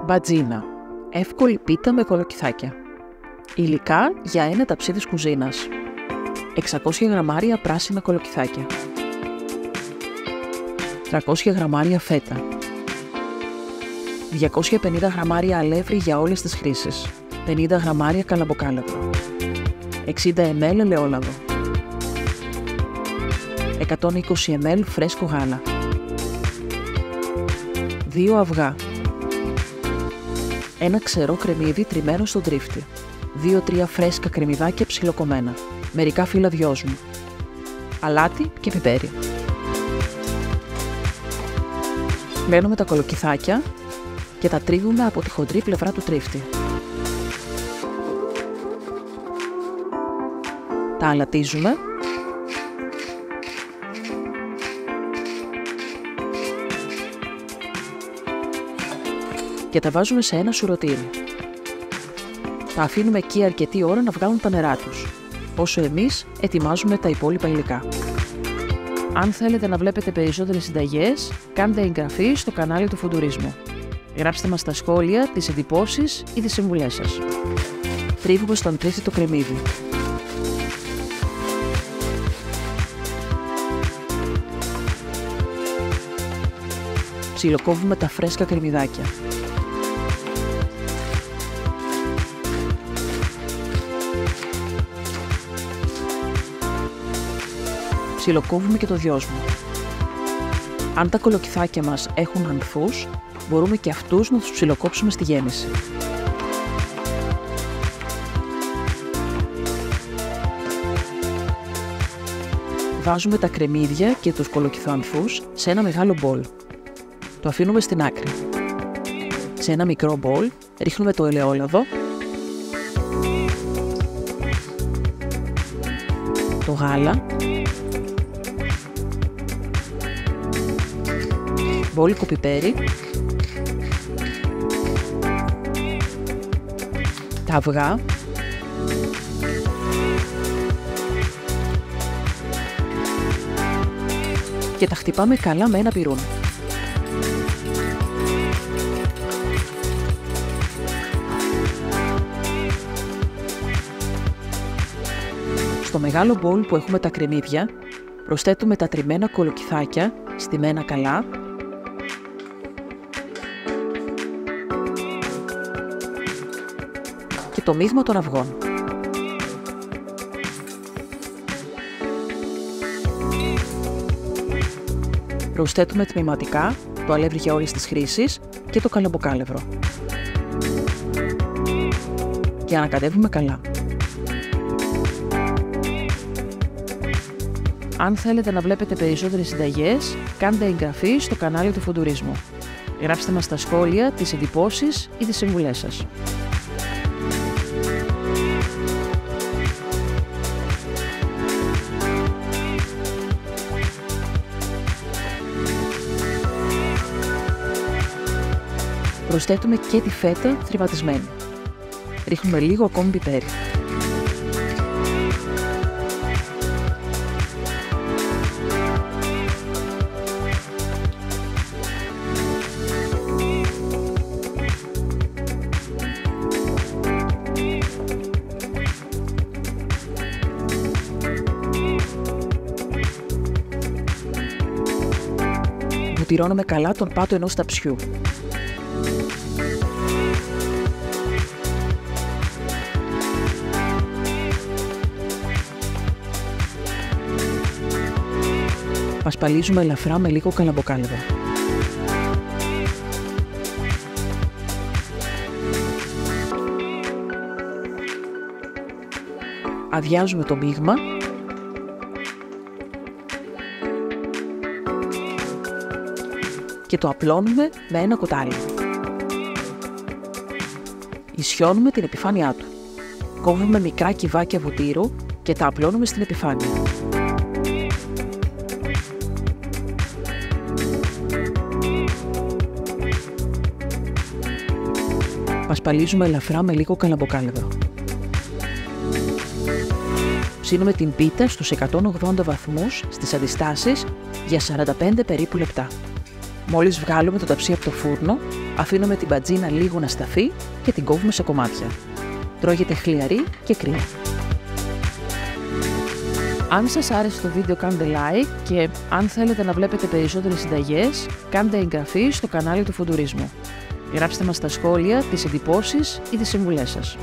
Μπατζίνα. Εύκολη πίτα με κολοκυθάκια. Υλικά για ένα ταψί της κουζίνας. 600 γραμμάρια πράσινα κολοκυθάκια. 300 γραμμάρια φέτα. 250 γραμμάρια αλεύρι για όλες τις χρήσεις. 50 γραμμάρια καλαμποκάλευρο. 60 ml ελαιόλαδο. 120 ml φρέσκο γάλα. 2 αυγά. Ένα ξερό κρεμμύδι τριμμένο στον τρίφτη. 2-3 φρέσκα κρεμμυδάκια ψιλοκομμένα. Μερικά φύλλα δυόσμου. Αλάτι και πιπέρι. Πλένουμε τα κολοκυθάκια και τα τρίβουμε από τη χοντρή πλευρά του τρίφτη. Τα αλατίζουμε και τα βάζουμε σε ένα σουρωτήρι. Τα αφήνουμε εκεί αρκετή ώρα να βγάλουν τα νερά τους, όσο εμείς ετοιμάζουμε τα υπόλοιπα υλικά. Αν θέλετε να βλέπετε περισσότερες συνταγές, κάντε εγγραφή στο κανάλι του Φουντουρίσμου. Γράψτε μας στα σχόλια τις εντυπώσεις ή τις συμβουλές σας. Τρίβουμε στον τρίφτη το κρεμμύδι. Ψιλοκόβουμε τα φρέσκα κρεμμυδάκια. Ψιλοκόβουμε και το δυόσμο. Αν τα κολοκυθάκια μας έχουν ανθούς, μπορούμε και αυτούς να τους ψιλοκόψουμε στη γέμιση. Βάζουμε τα κρεμμύδια και τους κολοκυθοανθούς σε ένα μεγάλο μπολ. Το αφήνουμε στην άκρη. Σε ένα μικρό μπολ ρίχνουμε το ελαιόλαδο, το γάλα, μπόλικο πιπέρι, τα αυγά, και τα χτυπάμε καλά με ένα πιρούνι. Στο μεγάλο μπολ που έχουμε τα κρεμμύδια, προσθέτουμε τα τριμμένα κολοκυθάκια, στυμμένα καλά, και το μείγμα των αυγών. Προσθέτουμε τμηματικά το αλεύρι για όλες τις χρήσεις και το καλαμποκάλευρο. Και ανακατεύουμε καλά. Αν θέλετε να βλέπετε περισσότερες συνταγές, κάντε εγγραφή στο κανάλι του Φουντουρίσμου. Γράψτε μας στα σχόλια τις εντυπώσεις ή τις συμβουλές σας. Προσθέτουμε και τη φέτα θρηματισμένη. Ρίχνουμε λίγο ακόμη πιπέρι. Βουτυρώνουμε καλά τον πάτο ενός ταψιού. Πασπαλίζουμε ελαφρά με λίγο καλαμποκάλευρο. Αδειάζουμε το μείγμα και το απλώνουμε με ένα κοτάλι. Ισιώνουμε την επιφάνειά του. Κόβουμε μικρά κυβάκια βουτύρου και τα απλώνουμε στην επιφάνεια. Πασπαλίζουμε ελαφρά με λίγο καλαμποκάλευρο. Ψήνουμε την πίτα στους 180 βαθμούς στις αντιστάσεις για 45 περίπου λεπτά. Μόλις βγάλουμε το ταψί από το φούρνο, αφήνουμε την μπατζίνα λίγο να σταθεί και την κόβουμε σε κομμάτια. Τρώγεται χλιαρή και κρύα. Αν σας άρεσε το βίντεο κάντε like και αν θέλετε να βλέπετε περισσότερες συνταγές, κάντε εγγραφή στο κανάλι του Φουντουρισμού. Γράψτε μας στα σχόλια τις εντυπώσεις ή τις συμβουλές σας.